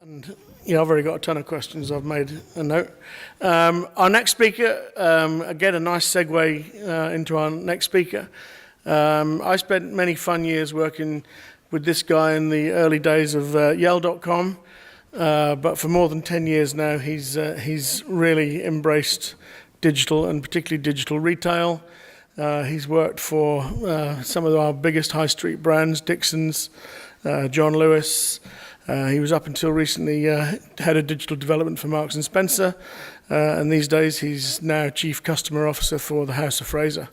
And yeah, I've already got a ton of questions. I've made a note. Our next speaker, again, a nice segue into our next speaker. I spent many fun years working with this guy in the early days of Yell.com, but for more than 10 years now, he's really embraced digital and particularly digital retail. He's worked for some of our biggest high street brands, Dixons, John Lewis. He was up until recently head of digital development for Marks & Spencer, and these days he's now Chief Customer Officer for the House of Fraser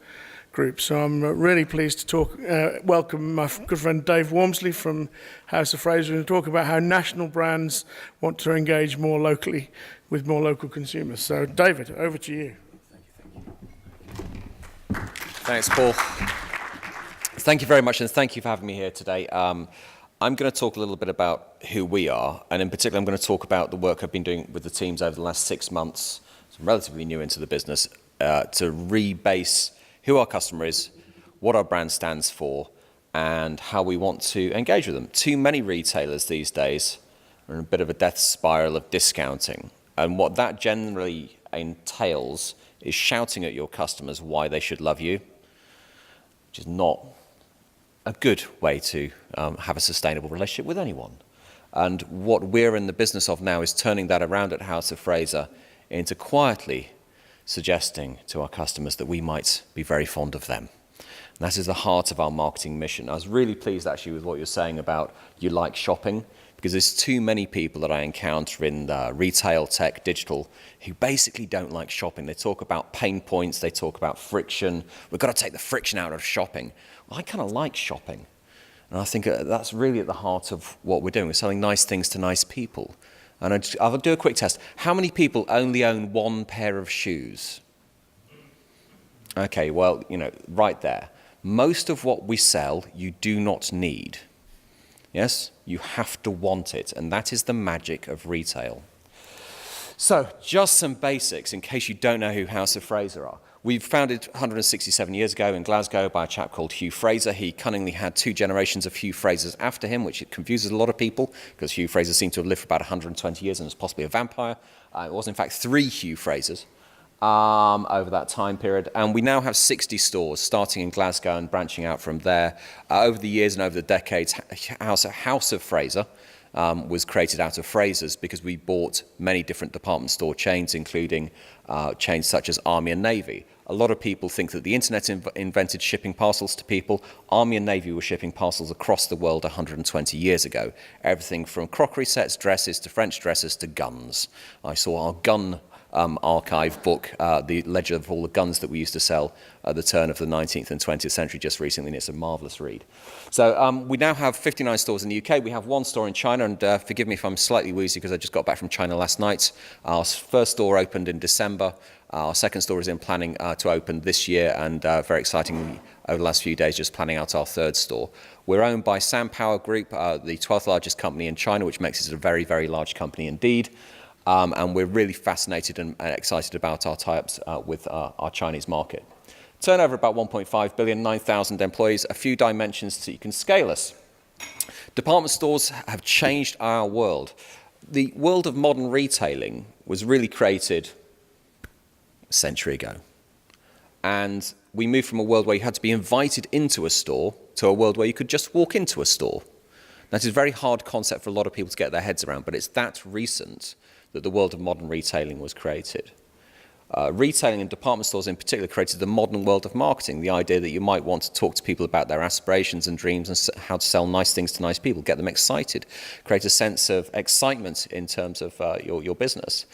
Group. So I'm really pleased to welcome my good friend Dave Wormsley from House of Fraser and talk about how national brands want to engage more locally with more local consumers. So David, over to you. Thanks, Paul. Thank you very much, and thank you for having me here today. I'm going to talk a little bit about who we are, and in particular, I'm going to talk about the work I've been doing with the teams over the last 6 months. So I'm relatively new into the business, to rebase who our customer is, what our brand stands for, and how we want to engage with them. Too many retailers these days are in a bit of a death spiral of discounting, and what that generally entails is shouting at your customers why they should love you, which is not a good way to have a sustainable relationship with anyone. And what we're in the business of now is turning that around at House of Fraser into quietly suggesting to our customers that we might be very fond of them. And that is the heart of our marketing mission. I was really pleased actually with what you're saying about you like shopping, because there's too many people that I encounter in retail, tech, digital, who basically don't like shopping. They talk about pain points, they talk about friction. We've got to take the friction out of shopping. Well, I kind of like shopping. And I think that's really at the heart of what we're doing. We're selling nice things to nice people. And I'll do a quick test. How many people only own one pair of shoes? Okay, well, right there. Most of what we sell, you do not need. Yes, you have to want it, and that is the magic of retail. So, just some basics in case you don't know who House of Fraser are. We founded 167 years ago in Glasgow by a chap called Hugh Fraser. He cunningly had 2 generations of Hugh Frasers after him, which confuses a lot of people, because Hugh Fraser seemed to have lived for about 120 years and was possibly a vampire. It was, in fact, 3 Hugh Frasers over that time period. And we now have 60 stores, starting in Glasgow and branching out from there. Over the years and over the decades, House of Fraser was created out of Frasers because we bought many different department store chains, including chains such as Army and Navy. A lot of people think that the internet invented shipping parcels to people. Army and Navy were shipping parcels across the world 120 years ago. Everything from crockery sets, dresses, to French dresses, to guns. I saw our gun archive book, the ledger of all the guns that we used to sell at the turn of the 19th and 20th century just recently, and it's a marvellous read. So we now have 59 stores in the UK. We have 1 store in China, and forgive me if I'm slightly woozy because I just got back from China last night. Our first store opened in December. Our second store is in planning to open this year, and very excitingly over the last few days just planning out our 3rd store. We're owned by SunPower Group, the 12th largest company in China, which makes it a very, very large company indeed. And we're really fascinated and excited about our tie-ups with our Chinese market. Turnover about 1.5 billion, 9,000 employees, a few dimensions so you can scale us. Department stores have changed our world. The world of modern retailing was really created a century ago. And we moved from a world where you had to be invited into a store to a world where you could just walk into a store. That is a very hard concept for a lot of people to get their heads around, but it's that recent that the world of modern retailing was created. Retailing and department stores in particular created the modern world of marketing, the idea that you might want to talk to people about their aspirations and dreams and how to sell nice things to nice people, get them excited, create a sense of excitement in terms of your business.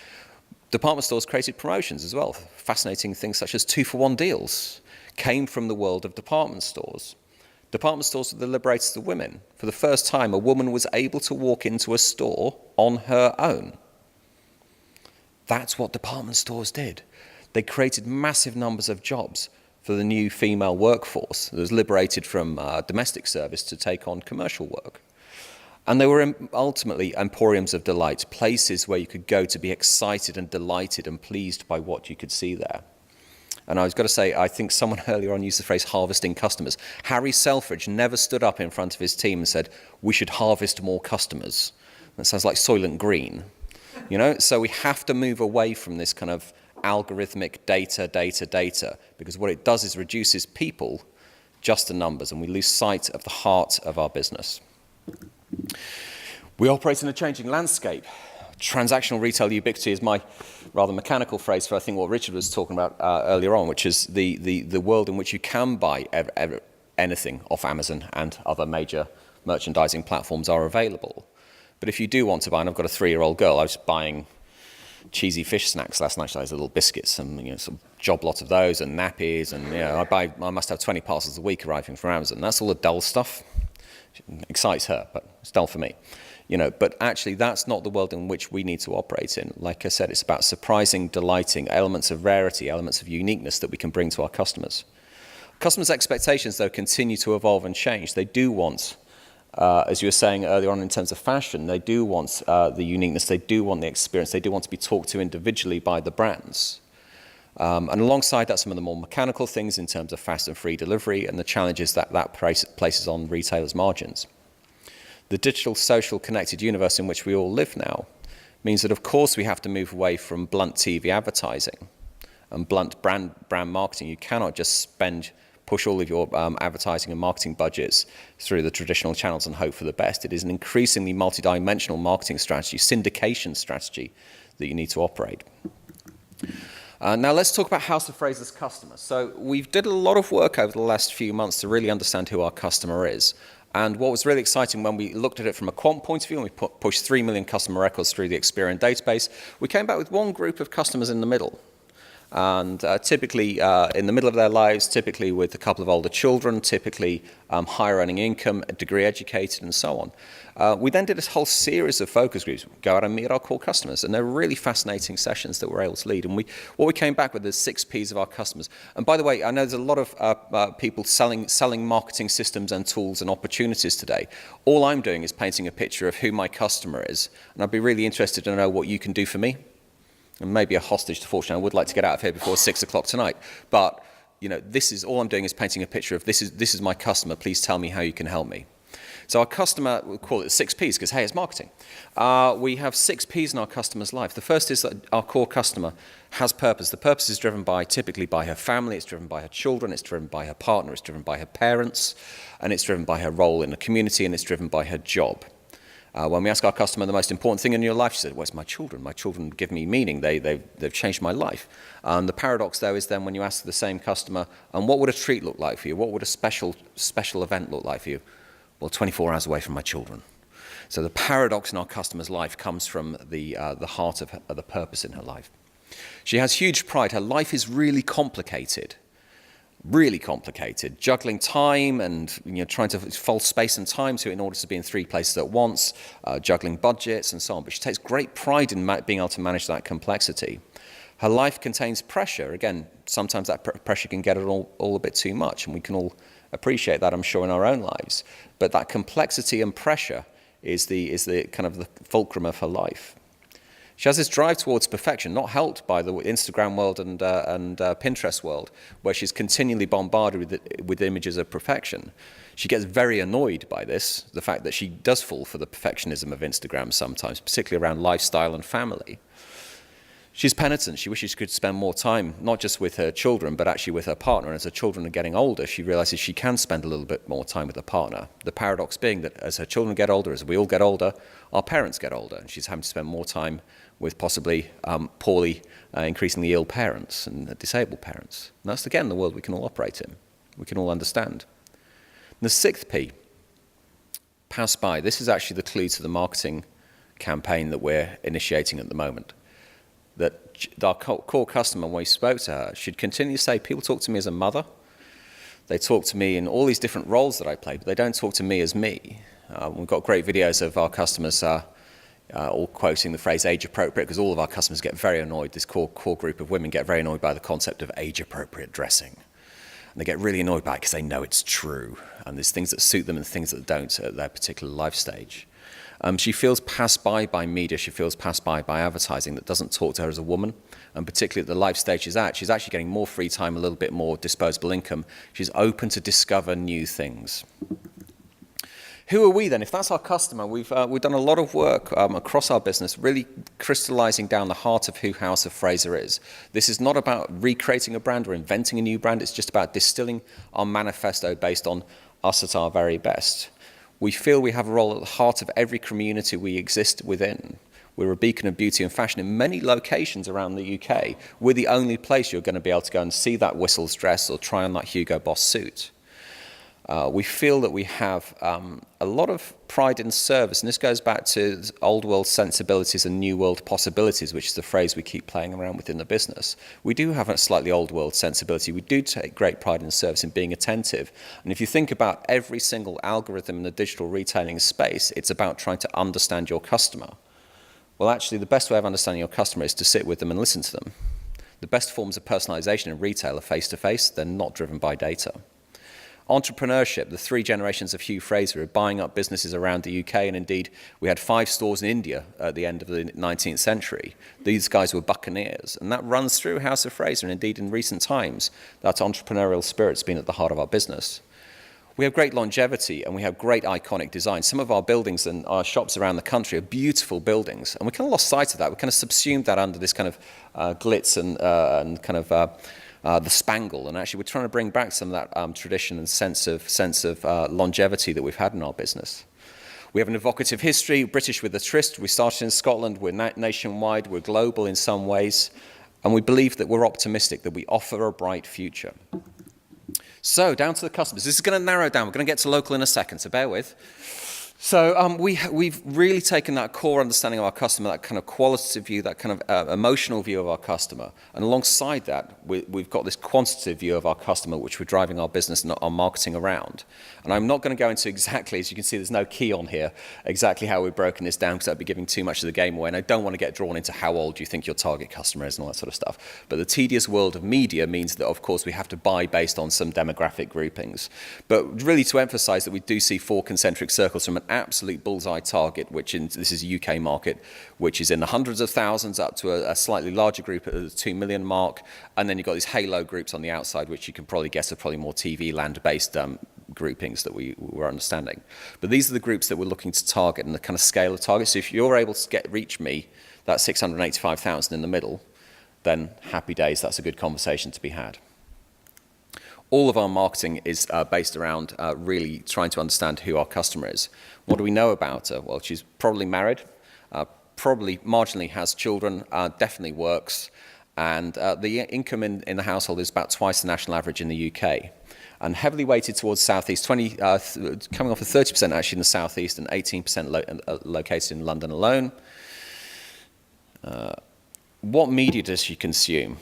Department stores created promotions as well. Fascinating things such as 2-for-1 deals came from the world of department stores. Department stores were the liberators of women. For the first time, a woman was able to walk into a store on her own. That's what department stores did. They created massive numbers of jobs for the new female workforce that was liberated from domestic service to take on commercial work. And they were ultimately emporiums of delight, places where you could go to be excited and delighted and pleased by what you could see there. And I was got to say, I think someone earlier on used the phrase harvesting customers. Harry Selfridge never stood up in front of his team and said, we should harvest more customers. That sounds like Soylent Green, you know? So we have to move away from this kind of algorithmic data, because what it does is reduces people just to numbers, and we lose sight of the heart of our business. We operate in a changing landscape. Transactional retail ubiquity is my rather mechanical phrase for, I think, what Richard was talking about earlier on, which is the world in which you can buy anything off Amazon and other major merchandising platforms are available. But if you do want to buy, and I've got a 3-year-old girl, I was buying cheesy fish snacks last night, those little biscuits, and some job lot of those, and nappies, and I must have 20 parcels a week arriving from Amazon. That's all the dull stuff. It excites her, but it's dull for me. But actually that's not the world in which we need to operate in. Like I said, it's about surprising, delighting, elements of rarity, elements of uniqueness that we can bring to our customers. Customers' expectations, though, continue to evolve and change. They do want, as you were saying earlier on in terms of fashion, they do want the uniqueness, they do want the experience, they do want to be talked to individually by the brands. And alongside that, some of the more mechanical things in terms of fast and free delivery and the challenges that places on retailers' margins. The digital, social, connected universe in which we all live now means that, of course, we have to move away from blunt TV advertising and blunt brand marketing. You cannot just push all of your advertising and marketing budgets through the traditional channels and hope for the best. It is an increasingly multidimensional marketing strategy, syndication strategy that you need to operate. Now let's talk about House of Fraser's customers. So we've did a lot of work over the last few months to really understand who our customer is. And what was really exciting when we looked at it from a quant point of view, and we pushed 3 million customer records through the Experian database, we came back with one group of customers in the middle. And typically in the middle of their lives, typically with a couple of older children, typically higher earning income, degree educated, and so on. We then did this whole series of focus groups, go out and meet our core customers, and they're really fascinating sessions that we're able to lead. And what we came back with is 6 Ps of our customers. And by the way, I know there's a lot of people selling marketing systems and tools and opportunities today. All I'm doing is painting a picture of who my customer is, and I'd be really interested to know what you can do for me. And maybe a hostage to fortune. I would like to get out of here before 6 o'clock tonight. But this is all I'm doing is painting a picture of this is my customer. Please tell me how you can help me. So our customer, we'll call it 6 Ps because, hey, it's marketing. We have 6 Ps in our customer's life. The first is that our core customer has purpose. The purpose is driven typically by her family. It's driven by her children. It's driven by her partner. It's driven by her parents. And it's driven by her role in the community. And it's driven by her job. When we ask our customer the most important thing in your life, she said, well, it's my children. My children give me meaning. They've changed my life. The paradox, though, is then when you ask the same customer, and what would a treat look like for you? What would a special event look like for you? Well, 24 hours away from my children. So the paradox in our customer's life comes from the heart of the purpose in her life. She has huge pride. Her life is really complicated. Really complicated, juggling time and trying to fold space and time to it in order to be in 3 places at once, juggling budgets and so on. But she takes great pride in being able to manage that complexity. Her life contains pressure. Again, sometimes that pressure can get it all a bit too much, and we can all appreciate that, I'm sure, in our own lives. But that complexity and pressure is the kind of the fulcrum of her life. She has this drive towards perfection, not helped by the Instagram world and Pinterest world, where she's continually bombarded with images of perfection. She gets very annoyed by this, the fact that she does fall for the perfectionism of Instagram sometimes, particularly around lifestyle and family. She's penitent. She wishes she could spend more time, not just with her children, but actually with her partner. And as her children are getting older, she realizes she can spend a little bit more time with her partner. The paradox being that as her children get older, as we all get older, our parents get older. And she's having to spend more time with possibly poorly, increasingly ill parents and disabled parents. And that's, again, the world we can all operate in. We can all understand. And the 6th P, pass by. This is actually the clue to the marketing campaign that we're initiating at the moment. That our core customer, when we spoke to her, she'd continue to say, people talk to me as a mother. They talk to me in all these different roles that I play, but they don't talk to me as me. We've got great videos of our customers all quoting the phrase age-appropriate, because all of our customers get very annoyed. This core group of women get very annoyed by the concept of age-appropriate dressing. And they get really annoyed by it because they know it's true. And there's things that suit them and things that don't at their particular life stage. She feels passed by media. She feels passed by advertising that doesn't talk to her as a woman. And particularly at the life stage she's at, she's actually getting more free time, a little bit more disposable income. She's open to discover new things. Who are we then? If that's our customer, we've done a lot of work across our business, really crystallizing down the heart of who House of Fraser is. This is not about recreating a brand or inventing a new brand. It's just about distilling our manifesto based on us at our very best. We feel we have a role at the heart of every community we exist within. We're a beacon of beauty and fashion in many locations around the UK. We're the only place you're going to be able to go and see that Whistles dress or try on that Hugo Boss suit. We feel that we have a lot of pride in service, and this goes back to old world sensibilities and new world possibilities, which is the phrase we keep playing around within the business. We do have a slightly old world sensibility. We do take great pride in service and being attentive. And if you think about every single algorithm in the digital retailing space, it's about trying to understand your customer. Well, actually, the best way of understanding your customer is to sit with them and listen to them. The best forms of personalization in retail are face-to-face. They're not driven by data. Entrepreneurship, the three generations of Hugh Fraser are buying up businesses around the UK, and indeed we had 5 stores in India at the end of the 19th century. These guys were buccaneers, and that runs through House of Fraser, and indeed in recent times that entrepreneurial spirit's been at the heart of our business. We have great longevity and we have great iconic design. Some of our buildings and our shops around the country are beautiful buildings, and we kind of lost sight of that. We kind of subsumed that under this kind of glitz and kind of the spangle, and actually we're trying to bring back some of that tradition and sense of longevity that we've had in our business. We have an evocative history, British with a tryst. We started in Scotland, we're nationwide, we're global in some ways, and we believe that we're optimistic, that we offer a bright future. So, down to the customers. This is going to narrow down. We're going to get to local in a second, so bear with. So we've really taken that core understanding of our customer, that kind of qualitative view, that kind of emotional view of our customer. And alongside that, we've got this quantitative view of our customer, which we're driving our business and our marketing around. And I'm not going to go into exactly, as you can see, there's no key on here, exactly how we've broken this down, because that'd be giving too much of the game away. And I don't want to get drawn into how old you think your target customer is and all that sort of stuff. But the tedious world of media means that, of course, we have to buy based on some demographic groupings. But really to emphasize that we do see 4 concentric circles from an absolute bullseye target, which this is a UK market, which is in the hundreds of thousands up to a slightly larger group at the 2 million mark. And then you've got these halo groups on the outside, which you can probably guess are probably more TV land-based groupings that we're understanding. But these are the groups that we're looking to target and the kind of scale of targets. So if you're able to reach me, that 685,000 in the middle, then happy days, that's a good conversation to be had. All of our marketing is based around really trying to understand who our customer is. What do we know about her? Well, she's probably married, probably marginally has children, definitely works, and the income in the household is about twice the national average in the UK. And heavily weighted towards southeast, coming off of 30% actually in the southeast and 18% located in London alone. What media does she consume?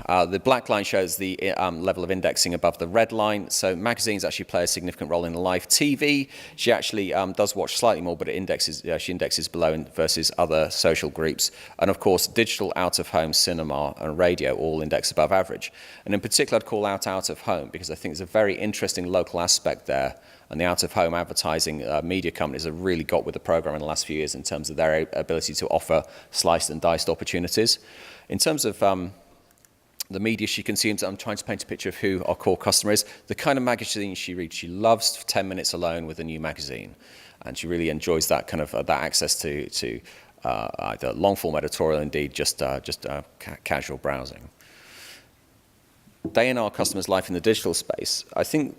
The black line shows the level of indexing above the red line. So magazines actually play a significant role in life. TV, she actually does watch slightly more, but she indexes below versus other social groups. And of course, digital, out-of-home, cinema, and radio all index above average. And in particular, I'd call out-of-home because I think there's a very interesting local aspect there. And the out-of-home advertising media companies have really got with the program in the last few years in terms of their ability to offer sliced and diced opportunities. In terms of the media she consumes, I'm trying to paint a picture of who our core customer is. The kind of magazine she reads, she loves 10 minutes alone with a new magazine. And she really enjoys that kind of that access to either long-form editorial, indeed, just casual browsing. Day in our customer's life in the digital space. I think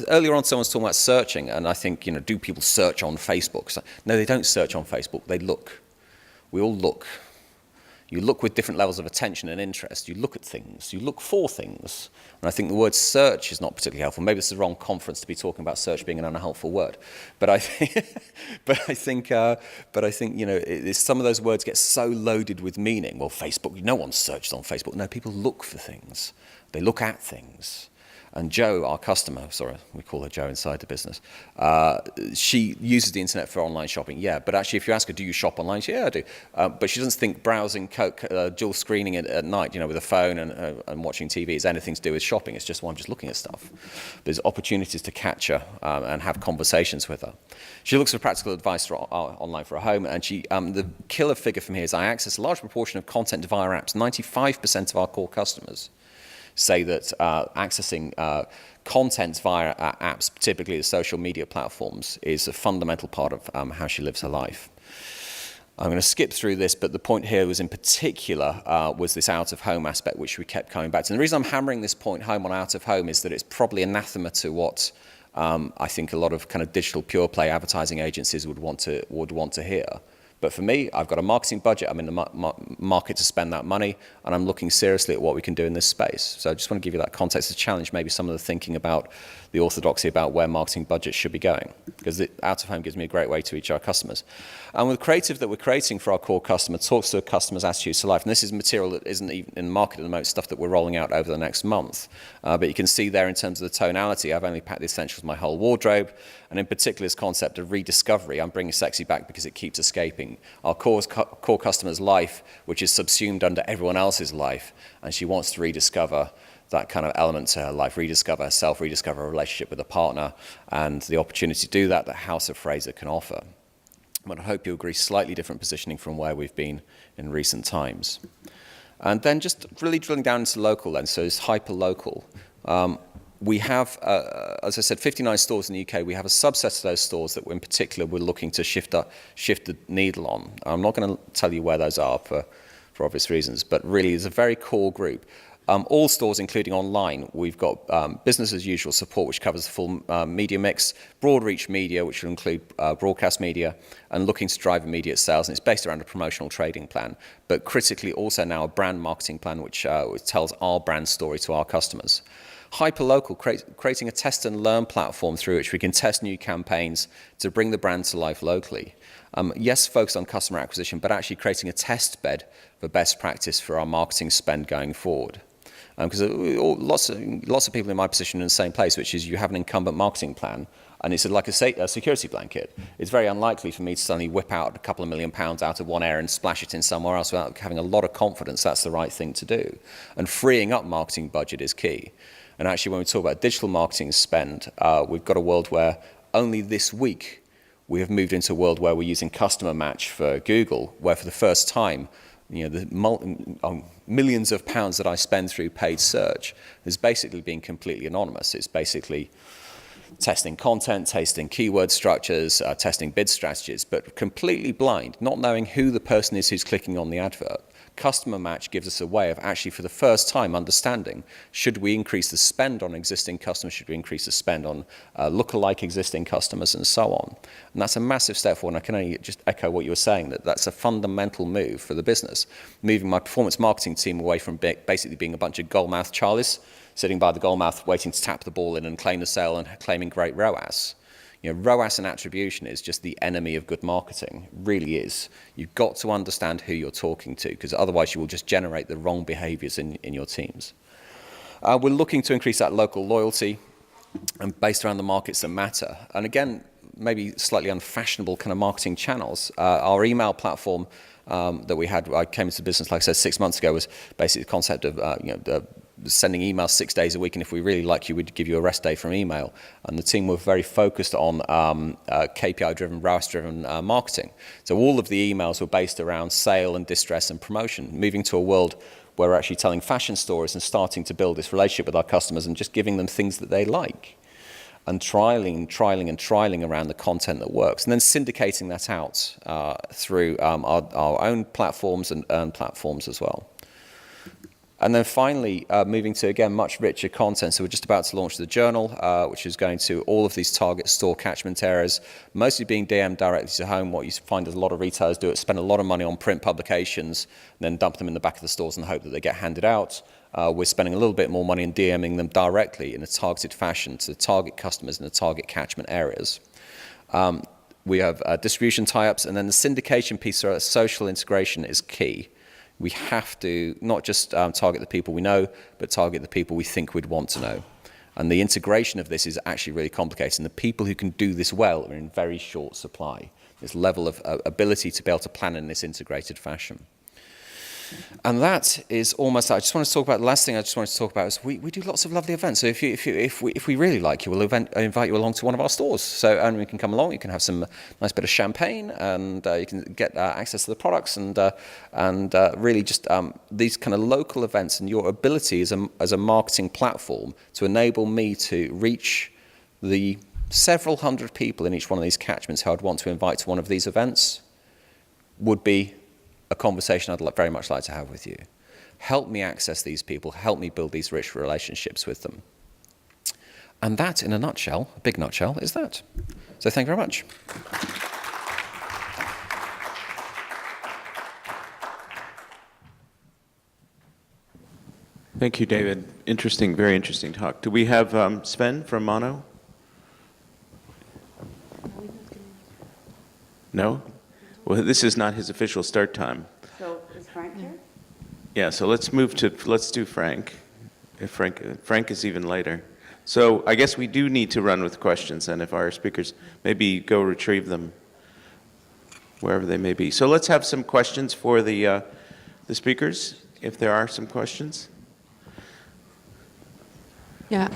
earlier on someone was talking about searching, and I think, do people search on Facebook? So, no, they don't search on Facebook, they look. We all look. You look with different levels of attention and interest. You look at things. You look for things. And I think the word search is not particularly helpful. Maybe this is the wrong conference to be talking about search being an unhelpful word. But I think, some of those words get so loaded with meaning. Well, Facebook, no one searches on Facebook. No, people look for things. They look at things. And Jo, our customer, sorry, we call her Jo inside the business, she uses the internet for online shopping, yeah. But actually, if you ask her, do you shop online? She, yeah, I do. But she doesn't think browsing, dual screening at night, with a phone and watching TV is anything to do with shopping. It's just, well, I'm just looking at stuff. There's opportunities to catch her and have conversations with her. She looks for practical advice online for a home, and the killer figure from here is I access a large proportion of content via apps, 95% of our core customers. say that accessing content via apps, typically the social media platforms, is a fundamental part of how she lives her life. I'm going to skip through this, but the point here was in particular was this out-of-home aspect, which we kept coming back to. And the reason I'm hammering this point home on out-of-home is that it's probably anathema to what I think a lot of kind of digital pure-play advertising agencies would want to hear. But for me, I've got a marketing budget. I'm in the market to spend that money, and I'm looking seriously at what we can do in this space. So I just want to give you that context to challenge maybe some of the thinking about the orthodoxy about where marketing budgets should be going, because out of home gives me a great way to reach our customers. And with creative that we're creating for our core customer, talks to a customer's attitudes to life. And this is material that isn't even in the market at the moment, stuff that we're rolling out over the next month. But you can see there in terms of the tonality, I've only packed the essentials of my whole wardrobe. And in particular, this concept of rediscovery, I'm bringing sexy back because it keeps escaping. Our core customer's life, which is subsumed under everyone else's life, and she wants to rediscover that kind of element to her life, rediscover herself, rediscover a relationship with a partner, and the opportunity to do that House of Fraser can offer. But I hope you agree, slightly different positioning from where we've been in recent times. And then just really drilling down into local then, so it's hyper-local. We have, as I said, 59 stores in the UK. We have a subset of those stores that in particular we're looking to shift the needle on. I'm not going to tell you where those are for obvious reasons, but really it's a very core group. All stores, including online, we've got business as usual support, which covers the full media mix, broad reach media, which will include broadcast media, and looking to drive immediate sales. And it's based around a promotional trading plan, but critically also now a brand marketing plan, which tells our brand story to our customers. Hyperlocal, creating a test and learn platform through which we can test new campaigns to bring the brand to life locally. Yes, focused on customer acquisition, but actually creating a test bed for best practice for our marketing spend going forward. Because lots of people in my position are in the same place, which is you have an incumbent marketing plan, and it's like a security blanket. It's very unlikely for me to suddenly whip out a couple of £1 million out of one area and splash it in somewhere else without having a lot of confidence that's the right thing to do. And freeing up marketing budget is key. And actually, when we talk about digital marketing spend, we've got a world where only this week we have moved into a world where we're using Customer Match for Google, where for the first time, the millions of pounds that I spend through paid search is basically being completely anonymous. It's basically testing content, testing keyword structures, testing bid strategies, but completely blind, not knowing who the person is who's clicking on the advert. Customer Match gives us a way of actually, for the first time, understanding, should we increase the spend on existing customers, should we increase the spend on lookalike existing customers, and so on. And that's a massive step forward, and I can only just echo what you were saying, that's a fundamental move for the business, moving my performance marketing team away from basically being a bunch of goalmouth Charlies, sitting by the goalmouth waiting to tap the ball in and claim the sale and claiming great ROAS. ROAS and attribution is just the enemy of good marketing. It really is. You've got to understand who you're talking to, because otherwise you will just generate the wrong behaviors in your teams. We're looking to increase that local loyalty and based around the markets that matter. And again, maybe slightly unfashionable kind of marketing channels. Our email platform that we had, I came into business, like I said, 6 months ago, was basically the concept of sending emails 6 days a week, and if we really like you, we'd give you a rest day from email. And the team were very focused on KPI-driven, ROAS-driven marketing. So all of the emails were based around sale and distress and promotion, moving to a world where we're actually telling fashion stories and starting to build this relationship with our customers and just giving them things that they like, and trialing around the content that works, and then syndicating that out through our own platforms and earned platforms as well. And then finally, moving to, again, much richer content. So we're just about to launch the journal, which is going to all of these target store catchment areas, mostly being DM'd directly to home. What you find is a lot of retailers do is spend a lot of money on print publications and then dump them in the back of the stores in the hope that they get handed out. We're spending a little bit more money in DMing them directly in a targeted fashion to target customers in the target catchment areas. We have distribution tie-ups, and then the syndication piece, so social integration is key. We have to not just target the people we know, but target the people we think we'd want to know. And the integration of this is actually really complicated. And the people who can do this well are in very short supply. This level of ability to be able to plan in this integrated fashion. And that is almost, I just want to talk about, the last thing I just wanted to talk about is we do lots of lovely events. So if we really like you, we'll invite you along to one of our stores. So, and you can come along, you can have some nice bit of champagne, and you can get access to the products, and really just these kind of local events, and your ability as a marketing platform to enable me to reach the several hundred people in each one of these catchments who I'd want to invite to one of these events would be a conversation I'd very much like to have with you. Help me access these people, help me build these rich relationships with them. And that, in a nutshell, a big nutshell, is that. So thank you very much. Thank you, David. Interesting, very interesting talk. Do we have Sven from Mono? No? Well, this is not his official start time. So is Frank here? Yeah, so let's do Frank. If Frank is even later. So I guess we do need to run with questions, and if our speakers maybe go retrieve them wherever they may be. So let's have some questions for the speakers, if there are some questions. Yeah.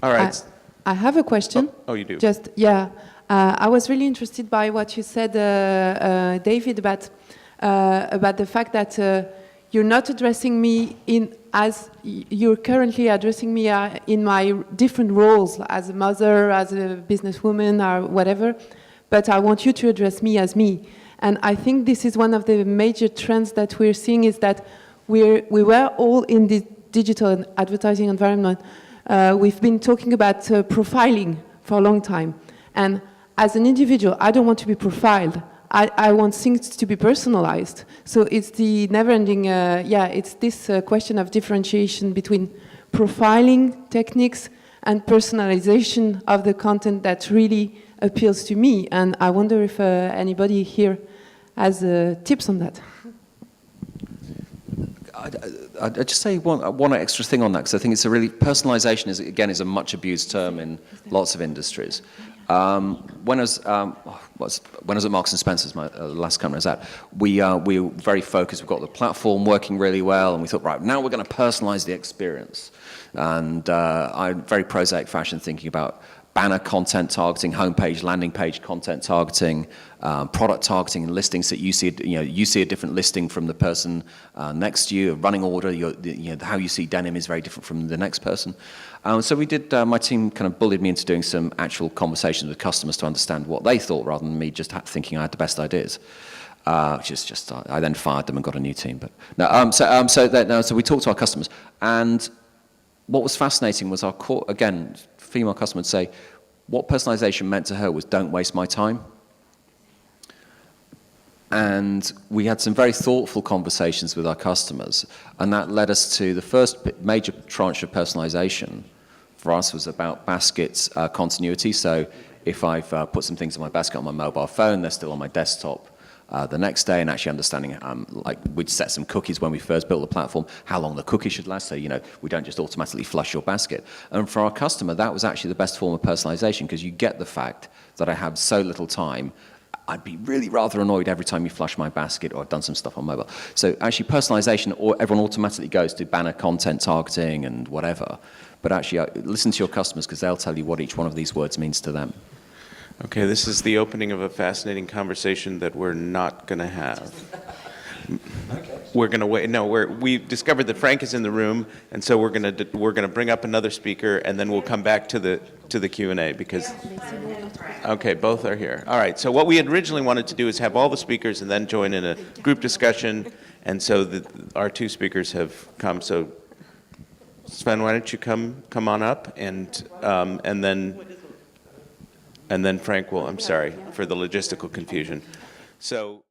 All right. I have a question. Oh, you do? Just, yeah. I was really interested by what you said, David, about the fact that you're not addressing me as you're currently addressing me in my different roles as a mother, as a businesswoman, or whatever, but I want you to address me as me. And I think this is one of the major trends that we're seeing, is that we were all in the digital advertising environment. We've been talking about profiling for a long time. And as an individual, I don't want to be profiled. I want things to be personalized. So it's the never-ending, it's this question of differentiation between profiling techniques and personalization of the content that really appeals to me. And I wonder if anybody here has tips on that. I'd just say one extra thing on that, because I think it's a really, personalization is a much abused term in lots of industries. When I was at Marks and Spencer's, my last company I was at, we were very focused. We've got the platform working really well, and we thought, right, now we're going to personalize the experience. And I'm very prosaic fashion, thinking about banner content targeting, homepage, landing page content targeting, product targeting, and listings that you see a different listing from the person next to you. A running order, how you see denim is very different from the next person. So we did. My team kind of bullied me into doing some actual conversations with customers to understand what they thought, rather than me just thinking I had the best ideas. Which is just, I then fired them and got a new team. But no, so we talked to our customers, and what was fascinating was our core, again, female customer would say, what personalization meant to her was, don't waste my time. And we had some very thoughtful conversations with our customers, and that led us to the first major tranche of personalization for us was about baskets continuity. So if I've put some things in my basket on my mobile phone, they're still on my desktop the next day, and actually understanding, like we'd set some cookies when we first built the platform, how long the cookie should last, so we don't just automatically flush your basket. And for our customer, that was actually the best form of personalization, because you get the fact that I have so little time. I'd be really rather annoyed every time you flush my basket, or I've done some stuff on mobile. So actually personalization, or everyone automatically goes to banner content targeting and whatever. But actually listen to your customers, because they'll tell you what each one of these words means to them. Okay, this is the opening of a fascinating conversation that we're not going to have. Okay. We're going to wait. No, we've discovered that Frank is in the room, and so we're going to bring up another speaker, and then we'll come back to the Q&A, because. Okay, both are here. All right. So what we had originally wanted to do is have all the speakers and then join in a group discussion, and so our two speakers have come. So Sven, why don't you come on up, and then Frank will. I'm sorry for the logistical confusion. So.